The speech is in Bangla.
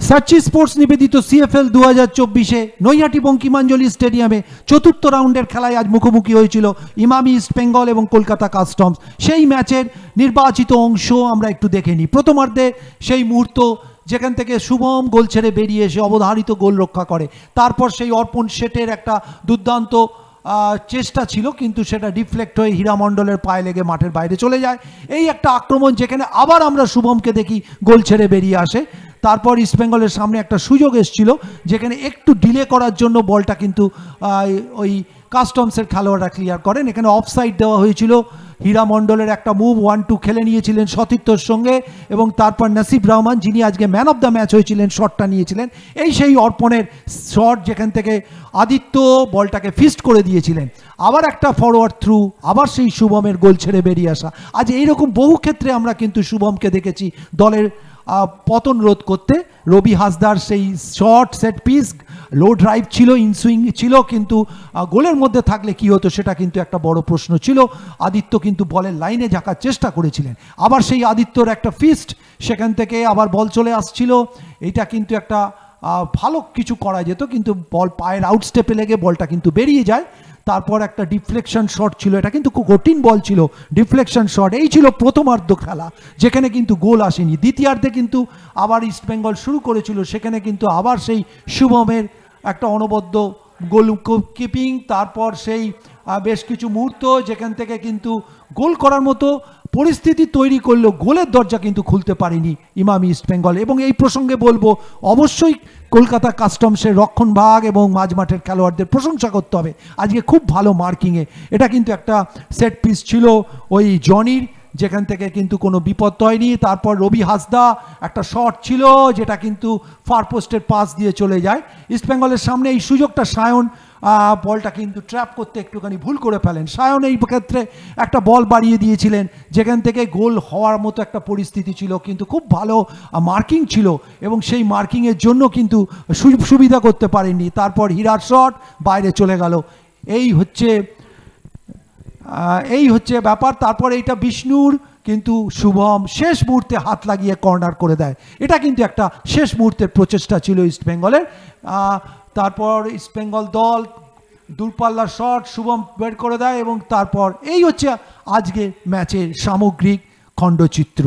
সার্চি স্পোর্টস নিবেদিত সিএফএল 2024-এ নৈহাটি বঙ্কিমাঞ্জলি স্টেডিয়ামে চতুর্থ রাউন্ডের খেলায় আজ মুখোমুখি হয়েছিল ইমামি ইস্ট বেঙ্গল এবং কলকাতা কাস্টমস। সেই ম্যাচের নির্বাচিত অংশ আমরা একটু দেখে নিই। প্রথমার্ধে সেই মুহূর্ত যেখান থেকে শুভম গোল ছেড়ে বেরিয়ে এসে অবধারিত গোল রক্ষা করে, তারপর সেই অর্পণ শেঠের একটা দুর্দান্ত চেষ্টা ছিল, কিন্তু সেটা ডিফ্লেক্ট হয়ে হীরা মণ্ডলের পায়ে লেগে মাঠের বাইরে চলে যায়। এই একটা আক্রমণ যেখানে আবার আমরা শুভমকে দেখি গোল ছেড়ে বেরিয়ে আসে। তারপর ইস্টবেঙ্গলের সামনে একটা সুযোগ এসেছিল যেখানে একটু ডিলে করার জন্য বলটা কিন্তু ওই কাস্টমসের খেলোয়াড়রা ক্লিয়ার করেন। এখানে অফসাইড দেওয়া হয়েছিল। হীরা মণ্ডলের একটা মুভ 1-2 খেলে নিয়েছিলেন সতীর্থর সঙ্গে, এবং তারপর নাসিব রহমান, যিনি আজকে ম্যান অফ দ্য ম্যাচ হয়েছিলেন, শটটা নিয়েছিলেন। এই সেই অর্পণের শট যেখান থেকে আদিত্য বলটাকে ফিস্ট করে দিয়েছিলেন। আবার একটা ফরওয়ার্ড থ্রু, আবার সেই শুভমের গোল ছেড়ে বেরিয়ে আসা। আজ এইরকম বহু ক্ষেত্রে আমরা কিন্তু শুভমকে দেখেছি দলের পতন রোধ করতে। রবি হাসদার সেই শর্ট সেট পিস, লো ড্রাইভ ছিল, ইনসুইং ছিল, কিন্তু গোলের মধ্যে থাকলে কি হতো সেটা কিন্তু একটা বড় প্রশ্ন ছিল। আদিত্য কিন্তু বলের লাইনে ঝাঁকার চেষ্টা করেছিলেন। আবার সেই আদিত্যর একটা ফিস্ট, সেখান থেকে আবার বল চলে আসছিল। এইটা কিন্তু একটা ভালো কিছু করা যেত, কিন্তু বল পায়ের আউটস্টেপে লেগে বলটা কিন্তু বেরিয়ে যায়। তারপর একটা ডিফ্লেকশন শট ছিল, এটা কিন্তু খুব কঠিন বল ছিল, ডিফ্লেকশন শট। এই ছিল প্রথমার্ধ খেলা, যেখানে কিন্তু গোল আসেনি। দ্বিতীয়ার্ধে কিন্তু আবার ইস্টবেঙ্গল শুরু করেছিল, সেখানে কিন্তু আবার সেই শুভমের একটা অনবদ্য গোল কিপিং, তারপর সেই বেশ কিছু মুহূর্ত যেখান থেকে কিন্তু গোল করার মতো পরিস্থিতি তৈরি করলেও গোলের দরজা কিন্তু খুলতে পারেনি ইমামি ইস্টবেঙ্গল। এবং এই প্রসঙ্গে বলবো, অবশ্যই কলকাতা কাস্টমসের রক্ষণভাগ এবং মাঝমাঠের খেলোয়াড়দের প্রশংসা করতে হবে আজকে খুব ভালো মার্কিংয়ে। এটা কিন্তু একটা সেট পিস ছিল ওই জনির, যেখান থেকে কিন্তু কোনো বিপদ হয়নি। তারপর রবি হাসদা একটা শট ছিল যেটা কিন্তু ফার পোস্টের পাস দিয়ে চলে যায় ইস্টবেঙ্গলের সামনে। এই সুযোগটা সায়ন বলটা কিন্তু ট্র্যাপ করতে একটুখানি ভুল করে ফেলেন। সায়ন এই ক্ষেত্রে একটা বল বাড়িয়ে দিয়েছিলেন যেখান থেকে গোল হওয়ার মতো একটা পরিস্থিতি ছিল, কিন্তু খুব ভালো মার্কিং ছিল এবং সেই মার্কিংয়ের জন্য কিন্তু সুবিধা করতে পারেননি। তারপর হীরার শট বাইরে চলে গেল। এই হচ্ছে ব্যাপার। তারপর এইটা বিষ্ণুর, কিন্তু শুভম শেষ মুহূর্তে হাত লাগিয়ে কর্নার করে দেয়। এটা কিন্তু একটা শেষ মুহূর্তের প্রচেষ্টা ছিল ইস্টবেঙ্গলের। তারপর ইস্টবেঙ্গল দল দূরপাল্লার শট শুভম বের করে দেয়, এবং তারপর এই হচ্ছে আজকে ম্যাচের সামগ্রিক খণ্ডচিত্র।